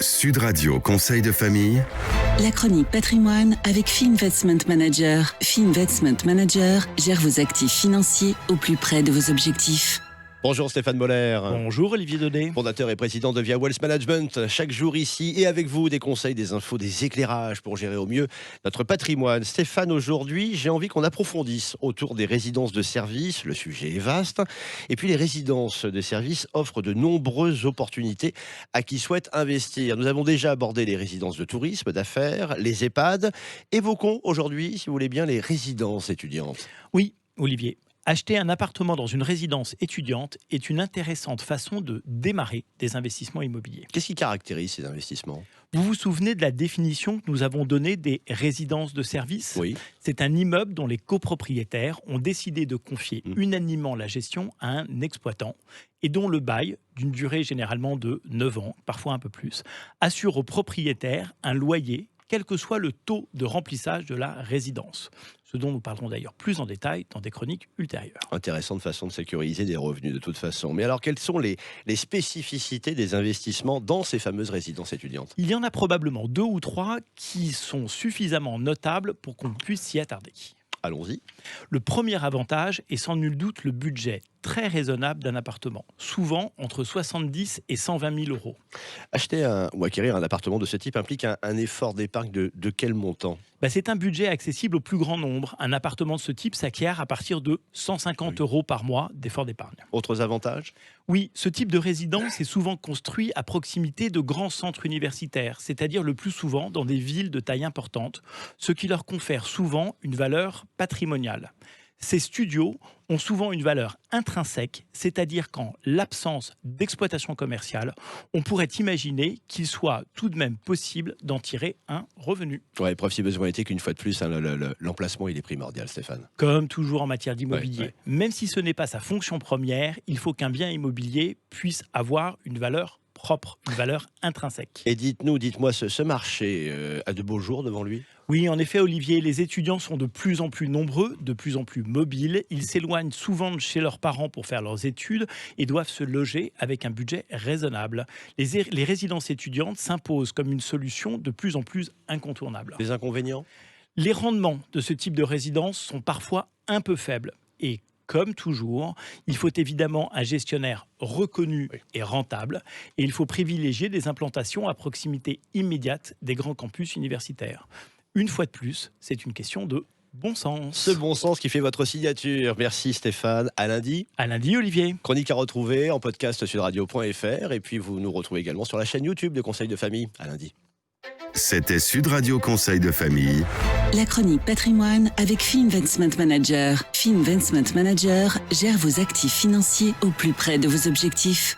Sud Radio Conseil de famille. La chronique patrimoine avec Finvestment Manager. Finvestment Manager gère vos actifs financiers au plus près de vos objectifs. Bonjour Stéphane Moller. Bonjour Olivier Daudet. Fondateur et président de Via Wealth Management. Chaque jour ici et avec vous, des conseils, des infos, des éclairages pour gérer au mieux notre patrimoine. Stéphane, aujourd'hui, j'ai envie qu'on approfondisse autour des résidences de services. Le sujet est vaste. Et puis les résidences de services offrent de nombreuses opportunités à qui souhaite investir. Nous avons déjà abordé les résidences de tourisme, d'affaires, les EHPAD. Évoquons aujourd'hui, si vous voulez bien, les résidences étudiantes. Oui, Olivier. Acheter un appartement dans une résidence étudiante est une intéressante façon de démarrer des investissements immobiliers. Qu'est-ce qui caractérise ces investissements ? Vous vous souvenez de la définition que nous avons donnée des résidences de service ? Oui. C'est un immeuble dont les copropriétaires ont décidé de confier unanimement la gestion à un exploitant et dont le bail, d'une durée généralement de 9 ans, parfois un peu plus, assure au propriétaire un loyer quel que soit le taux de remplissage de la résidence. Ce dont nous parlerons d'ailleurs plus en détail dans des chroniques ultérieures. Intéressante façon de sécuriser des revenus de toute façon. Mais alors, quelles sont les spécificités des investissements dans ces fameuses résidences étudiantes ? Il y en a probablement 2 ou 3 qui sont suffisamment notables pour qu'on puisse s'y attarder. Allons-y. Le premier avantage est sans nul doute le budget très raisonnable d'un appartement, souvent entre 70 et 120 000 euros. Acheter ou acquérir un appartement de ce type implique un effort d'épargne de quel montant ? C'est un budget accessible au plus grand nombre. Un appartement de ce type s'acquiert à partir de 150 euros par mois d'effort d'épargne. Autres avantages ? Oui, ce type de résidence est souvent construit à proximité de grands centres universitaires, c'est-à-dire le plus souvent dans des villes de taille importante, ce qui leur confère souvent une valeur patrimoniale. Ces studios ont souvent une valeur intrinsèque, c'est-à-dire qu'en l'absence d'exploitation commerciale, on pourrait imaginer qu'il soit tout de même possible d'en tirer un revenu. Ouais, preuve si besoin était qu'une fois de plus, l'emplacement il est primordial, Stéphane. Comme toujours en matière d'immobilier, Ouais. Même si ce n'est pas sa fonction première, il faut qu'un bien immobilier puisse avoir une valeur propre, une valeur intrinsèque. Et dites-moi, ce marché a de beaux jours devant lui ? Oui, en effet, Olivier, les étudiants sont de plus en plus nombreux, de plus en plus mobiles. Ils s'éloignent souvent de chez leurs parents pour faire leurs études et doivent se loger avec un budget raisonnable. Les résidences étudiantes s'imposent comme une solution de plus en plus incontournable. Les inconvénients ? Les rendements de ce type de résidence sont parfois un peu faibles. Et comme toujours, il faut évidemment un gestionnaire reconnu et rentable. Et il faut privilégier des implantations à proximité immédiate des grands campus universitaires. Une fois de plus, c'est une question de bon sens. Ce bon sens qui fait votre signature. Merci Stéphane. À lundi. À lundi, Olivier. Chronique à retrouver en podcast sur radio.fr. Et puis vous nous retrouvez également sur la chaîne YouTube de Conseil de famille. À lundi. C'était Sud Radio Conseil de famille. La chronique patrimoine avec Finvestment Manager. Finvestment Manager gère vos actifs financiers au plus près de vos objectifs.